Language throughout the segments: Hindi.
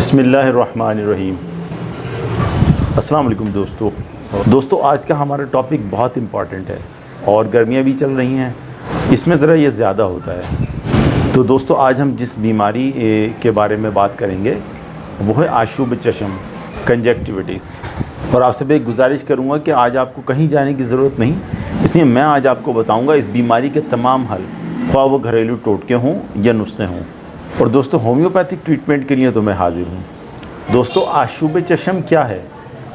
बिस्मिल्लाहिर्रहमानिर्रहीम। अस्सलाम वालेकुम दोस्तों, आज का हमारा टॉपिक बहुत इम्पॉर्टेंट है और गर्मियाँ भी चल रही हैं, इसमें ज़रा ये ज़्यादा होता है। तो दोस्तों, आज हम जिस बीमारी के बारे में बात करेंगे वो है आशूब चश्म, कंजक्टिविटीज़। और आपसे भी एक गुजारिश करूँगा कि आज आपको कहीं जाने की ज़रूरत नहीं, इसलिए मैं आज आपको बताऊँगा इस बीमारी के तमाम हल, ख्वाह वो घरेलू टोटके हों या नुस्खे हों। और दोस्तों, होम्योपैथिक ट्रीटमेंट के लिए तो मैं हाज़िर हूँ। दोस्तों, आशूब चश्म क्या है,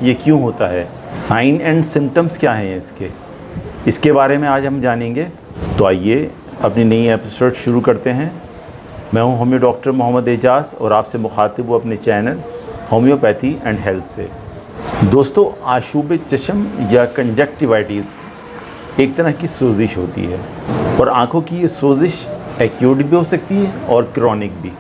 ये क्यों होता है, साइन एंड सिम्टम्स क्या हैं इसके बारे में आज हम जानेंगे। तो आइए अपनी नई एपिसोड शुरू करते हैं। मैं हूँ होम्यो डॉक्टर मोहम्मद एजाज़ और आपसे मुखातिब हूँ अपने चैनल होम्योपैथी एंड हेल्थ से। दोस्तों, आशूब चश्म या कंजक्टिवाइटिस एक तरह की सोजिश होती है और आँखों की ये सोजिश एक्यूट भी हो सकती है और क्रॉनिक भी।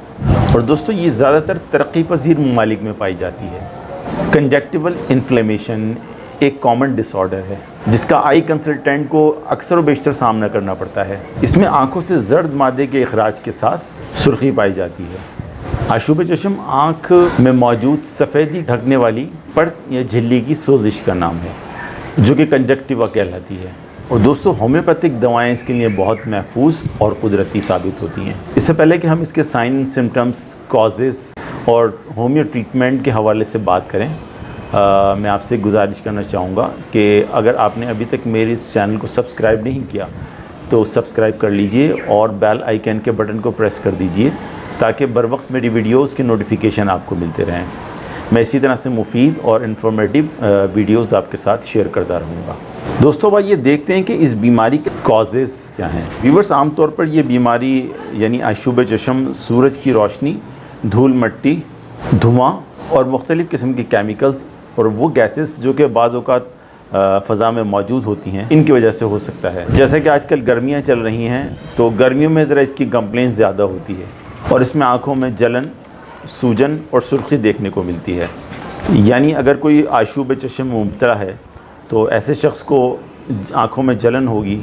और दोस्तों, ये ज़्यादातर तरक्की पजीर ममालिक में पाई जाती है। कंजक्टिवल इन्फ्लेमेशन एक कॉमन डिसऑर्डर है जिसका आई कंसल्टेंट को अक्सर व बेशतर सामना करना पड़ता है। इसमें आँखों से जर्द मादे के अखराज के साथ सुर्खी पाई जाती है। आशूब चश्म आँख में मौजूद सफ़ेदी ढकने वाली परत या झिल्ली की सोजिश का नाम है, जो कि कंजक्टिवा कहलाती है। और दोस्तों, होम्योपैथिक दवाएं इसके लिए बहुत महफूज और कुदरती साबित होती हैं। इससे पहले कि हम इसके साइन, सिम्टम्स, कॉजेज़ और होम्यो ट्रीटमेंट के हवाले से बात करें, मैं आपसे गुजारिश करना चाहूँगा कि अगर आपने अभी तक मेरे इस चैनल को सब्सक्राइब नहीं किया तो सब्सक्राइब कर लीजिए और बेल आइकन के बटन को प्रेस कर दीजिए ताकि बर वक्त मेरी वीडियोज़ के नोटिफिकेशन आपको मिलते रहें। मैं इसी तरह से मुफीद और इन्फॉर्मेटिव वीडियोज़ आपके साथ शेयर करता रहूँगा। दोस्तों, भाई ये देखते हैं कि इस बीमारी के कॉजेज़ क्या हैं। व्यूअर्स, आमतौर पर ये बीमारी यानी आशूब चश्म सूरज की रोशनी, धूल मट्टी, धुआं और मुख्तलिफ़ किस्म के केमिकल्स और वो गैसेस जो कि बाज़ औक़ात फ़ज़ा में मौजूद होती हैं, इनकी वजह से हो सकता है। जैसे कि आजकल गर्मियाँ चल रही हैं तो गर्मियों में ज़रा इसकी कंप्लेंट ज़्यादा होती है और इसमें आँखों में जलन, सूजन और सुर्खी देखने को मिलती है। यानी अगर कोई आशूब चश्म मुब्तला है तो ऐसे शख्स को आँखों में जलन होगी,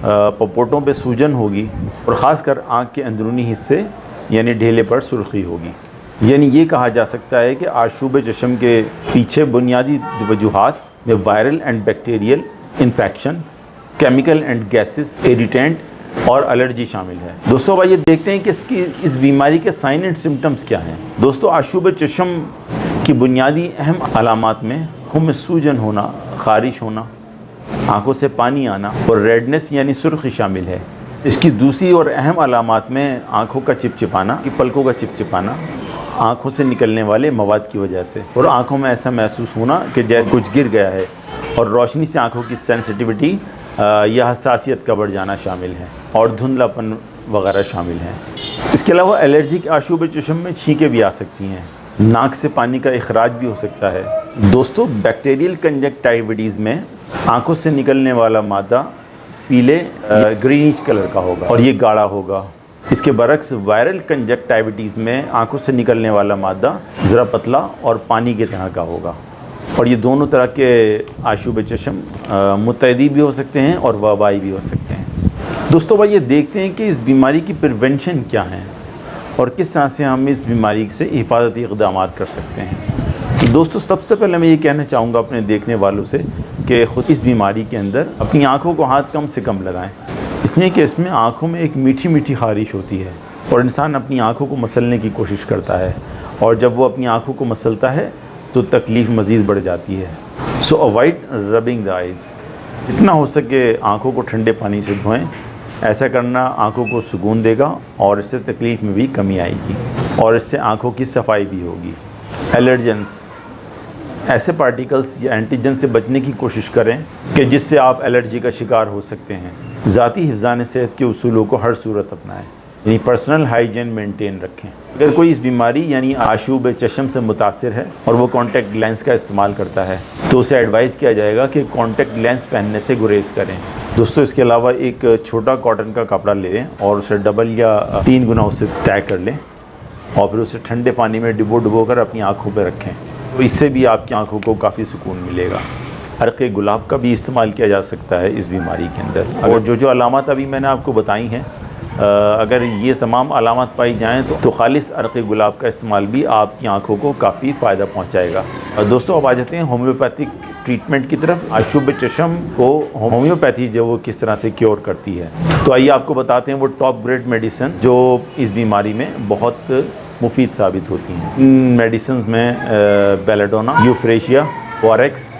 पपोटों पे सूजन होगी और ख़ासकर आँख के अंदरूनी हिस्से यानी ढेले पर सुर्खी होगी। यानी ये कहा जा सकता है कि आशूब चश्म के पीछे बुनियादी वजूहात में viral and bacterial infection, chemical and gases, irritant और एलर्जी शामिल है। दोस्तों, भाई ये देखते हैं कि इस बीमारी के साइन एंड सिम्टम्स क्या हैं। दोस्तों, आशूब चश्म की बुनियादी अहम अलामात में आँखों में सूजन होना, ख़ारिश होना, आँखों से पानी आना और रेडनेस यानी सुर्खी शामिल है। इसकी दूसरी और अहम अलामात में आँखों का चिपचिपाना, पलकों का चिपचिपाना आँखों से निकलने वाले मवाद की वजह से, और आँखों में ऐसा महसूस होना कि जैसे कुछ गिर गया है, और रोशनी से आँखों की सेंसिटिविटी या हसासियत का बढ़ जाना शामिल है और धुंधलापन वगैरह शामिल है। इसके अलावा एलर्जिक आशूब चश्म में छींकें भी आ सकती हैं, नाक से पानी का इखराज भी हो सकता है। दोस्तों, बैक्टीरियल कंजक्टिविटीज़ में आँखों से निकलने वाला मादा पीले ग्रीनिश कलर का होगा और ये गाढ़ा होगा। इसके बरक्स वायरल कंजक्टिविटीज़ में आँखों से निकलने वाला मादा ज़रा पतला और पानी की तरह का होगा। और ये दोनों तरह के आशूब चश्म मुतअद्दी भी हो सकते हैं और वबाई भी हो सकते हैं। दोस्तों, भाई ये देखते हैं कि इस बीमारी की प्रिवेंशन क्या है और किस तरह से हम इस बीमारी से हिफाजती इक़दाम कर सकते हैं। तो दोस्तों, सबसे पहले मैं ये कहना चाहूँगा अपने देखने वालों से कि ख़ुद इस बीमारी के अंदर अपनी आँखों को हाथ कम से कम लगाएं, इसलिए कि इसमें आँखों में एक मीठी मीठी ख़ारिश होती है और इंसान अपनी आँखों को मसलने की कोशिश करता है और जब वो अपनी आँखों को मसलता है तो तकलीफ़ मज़ीद बढ़ जाती है। सो अवॉइड रबिंग द आइज़। जितना हो सके आँखों को ठंडे पानी से धोएं। ऐसा करना आँखों को सुकून देगा और इससे तकलीफ़ में भी कमी आएगी और इससे आँखों की सफाई भी होगी। एलर्जेंस, ऐसे पार्टिकल्स या एंटीजन से बचने की कोशिश करें कि जिससे आप एलर्जी का शिकार हो सकते हैं। ज़ाती हिफ़्ज़ान सेहत के उसूलों को हर सूरत अपनाएं, यानी पर्सनल हाइजीन मेंटेन रखें। अगर कोई इस बीमारी यानी आशूब चश्म से मुतासिर है और वो कॉन्टैक्ट लेंस का इस्तेमाल करता है तो उसे एडवाइज़ किया जाएगा कि कॉन्टैक्ट लेंस पहनने से गुरेज करें। दोस्तों, इसके अलावा एक छोटा कॉटन का कपड़ा ले लें और उसे डबल या 3 गुना उसे तय कर लें और फिर उसे ठंडे पानी में डुबो कर अपनी आँखों पर रखें, तो इससे भी आपकी आँखों को काफ़ी सुकून मिलेगा। अर्क़ गुलाब का भी इस्तेमाल किया जा सकता है इस बीमारी के अंदर। और जो अलामत अभी मैंने आपको बताई हैं अगर ये तमाम अलामत पाई जाएँ तो खालिस अरक़ गुलाब का इस्तेमाल भी आपकी आँखों को काफ़ी फ़ायदा पहुँचाएगा। दोस्तों अब आ जाते हैं होम्योपैथिक ट्रीटमेंट की तरफ। अशुभ चश्म को होम्योपैथी जो वो किस तरह से क्योर करती है, तो आइए आपको बताते हैं वो टॉप ग्रेड मेडिसिन जो इस बीमारी में बहुत मुफीद साबित होती हैं। इन मेडिसिन में बेलेडोना, यूफ्रेशिया, बोरेक्स,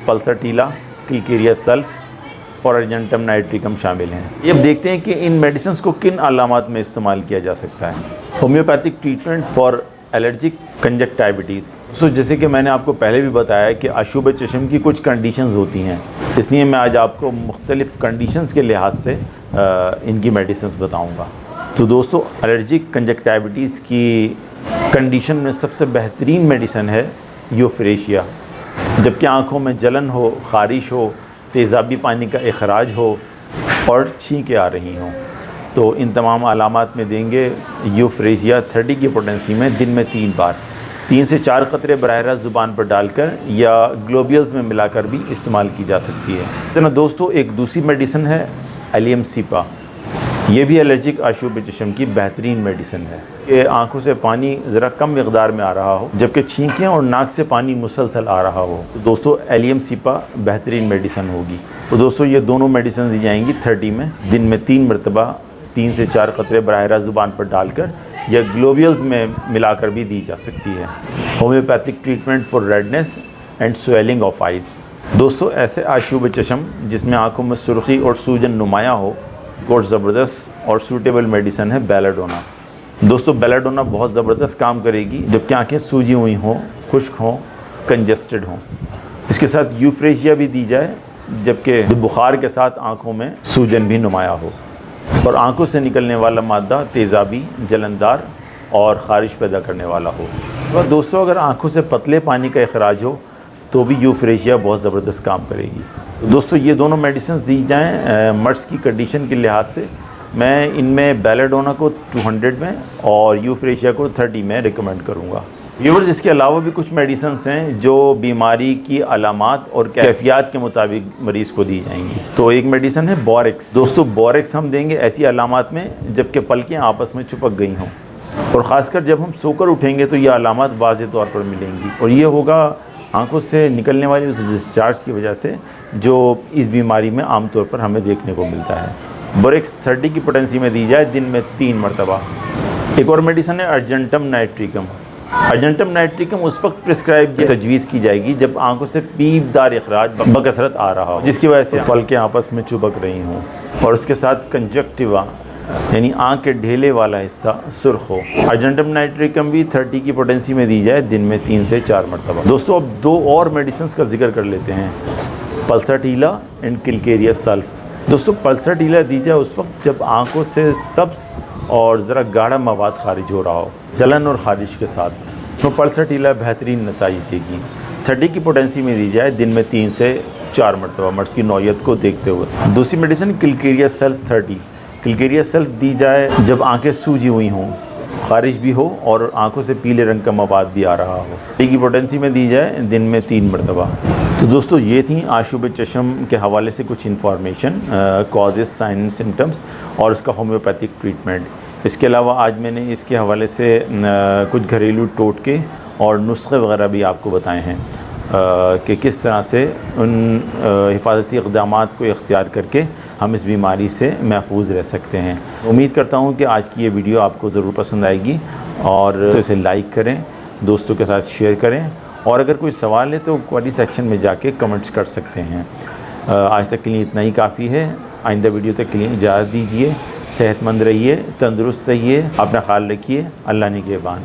पल्सटीला, किलकेरिया सल्फ और अर्जेंटम नाइट्रिकम शामिल हैं। ये अब देखते हैं कि इन मेडिसिन को किन अलामात में इस्तेमाल किया जा सकता है। Homeopathic treatment for allergic conjunctivitis. तो जैसे कि मैंने आपको पहले भी बताया कि अशुभ चश्म की कुछ कंडीशंस होती हैं, इसलिए मैं आज आपको मुख्तलिफ़ कंडीशंस के लिहाज से इनकी मेडिसिन बताऊँगा। तो दोस्तों एलर्जिक कंजक्टिविटीज़ की कंडीशन में सबसे बेहतरीन मेडिसिन है यूफ्रेशिया। जबकि आँखों में जलन हो, ख़ारिश हो, तेज़ाबी पानी का इखराज हो और छींकें आ रही हों, तो इन तमाम अलामात में देंगे यूफ्रेशिया 30 की पोटेंसी में दिन में 3 बार 3 से 4 कतरे बराह रास्त ज़ुबान पर डालकर या ग्लोबियल्स में मिलाकर भी इस्तेमाल की जा सकती है। तो दोस्तों एक दूसरी मेडिसिन है एलियम सीपा। ये भी एलर्जिक अशुभ चश्म की बेहतरीन मेडिसिन है कि आंखों से पानी ज़रा कम मिक़दार में आ रहा हो, जबकि छींकें और नाक से पानी मुसलसल आ रहा हो, तो दोस्तों एलियम सीपा बेहतरीन मेडिसिन होगी। तो दोस्तों ये दोनों मेडिसिन दी जाएंगी 30 में, दिन में 3 मरतबा 3 से 4 कतरे बराह रास्त ज़ुबान पर डालकर या ग्लोबियल्स में मिलाकर भी दी जा सकती है। Homeopathic treatment for redness and swelling of eyes. दोस्तों ऐसे अशुभ चश्म जिसमें आँखों में सुर्खी और सूजन नुमायाँ हो, और ज़बरदस्त और सूटेबल मेडिसिन है बेलेडोना। दोस्तों बेलेडोना बहुत ज़बरदस्त काम करेगी जबकि आँखें सूजी हुई हों, खुश्क हों, कंजस्टेड हों। इसके साथ यूफ्रेशिया भी दी जाए जबकि बुखार के साथ आँखों में सूजन भी नुमाया हो और आँखों से निकलने वाला मादा तेज़ाबी, जलनदार और ख़ारिश पैदा करने वाला हो। और दोस्तों अगर आँखों से पतले पानी का इखराज हो तो भी यूफ्रेशिया बहुत ज़बरदस्त काम करेगी। दोस्तों ये दोनों मेडिसिन दी जाएँ मर्स की कंडीशन के लिहाज से, मैं इनमें बेलेडोना को 200 में और यूफ्रेशिया को 30 में रिकमेंड करूँगा। व्यूअर्स इसके अलावा भी कुछ मेडिसिन हैं जो बीमारी की अलामात और कैफियत के मुताबिक मरीज़ को दी जाएंगी। तो एक मेडिसिन है बोरेक्स। दोस्तों बोरेक्स हम देंगे ऐसी अलामात में जबकि पलकें आपस में चिपक गई हों और ख़ासकर जब हम सोकर उठेंगे तो ये अलामात वाज़ेह तौर पर मिलेंगी और ये होगा आंखों से निकलने वाली उस डिस्चार्ज की वजह से जो इस बीमारी में आमतौर पर हमें देखने को मिलता है। बोरेक्स 30 की पोटेंसी में दी जाए दिन में 3 मरतबा। एक और मेडिसिन है अर्जेंटम नाइट्रिकम। अर्जेंटम नाइट्रिकम उस वक्त प्रिस्क्राइब या तजवीज़ की जाएगी जब आंखों से पीपदार इखराज बकसरत आ रहा हो जिसकी वजह से पलकें आपस में चिपक रही हों और उसके साथ कंजक्टिवा यानी आँख के ढेले वाला हिस्सा सुर्ख हो। अर्जेंटम नाइट्रिकम भी 30 की पोटेंसी में दी जाए दिन में 3 से 4 मरतबा। दोस्तों अब 2 और मेडिसिन का जिक्र कर लेते हैं, पल्सटीला एंड किलकेरिया सल्फ। दोस्तों पल्सटीला दी जाए उस वक्त जब आँखों से सब्ज़ और ज़रा गाढ़ा मवाद खारिज हो रहा हो जलन और ख़ारिश के साथ, तो पल्सटीला बेहतरीन नताइज देगी। 30 की पोटेंसी में दी जाए दिन में 3 से 4 मरतबा मर्ज़ की नौयत को देखते हुए। दूसरी मेडिसिन किलकेरिया सल्फ 30। किलकेरिया सल्फ दी जाए जब आंखें सूजी हुई हों, ख़ारिश भी हो और आंखों से पीले रंग का मवाद भी आ रहा हो। 30 की पोटेंसी में दी जाए दिन में 3 मरतबा। तो दोस्तों ये थी अशुभ चश्म के हवाले से कुछ information, causes, sign and symptoms और उसका होम्योपैथिक ट्रीटमेंट। इसके अलावा आज मैंने इसके हवाले से कुछ घरेलू टोटके और नुस्खे वगैरह भी आपको बताए हैं कि किस तरह से उन हिफाजती इक़दामात को इख्तियार करके हम इस बीमारी से महफूज रह सकते हैं। उम्मीद करता हूँ कि आज की ये वीडियो आपको ज़रूर पसंद आएगी और तो इसे लाइक करें, दोस्तों के साथ शेयर करें और अगर कोई सवाल है तो क्वेरी सेक्शन में जाके कमेंट्स कर सकते हैं। आज तक के लिए इतना ही काफ़ी है। आइंदा वीडियो तक के लिए इजाज़त दीजिए। सेहतमंद रहिए, तंदुरुस्त रहिए, अपना ख्याल रखिए। अल्लाह निगहबान।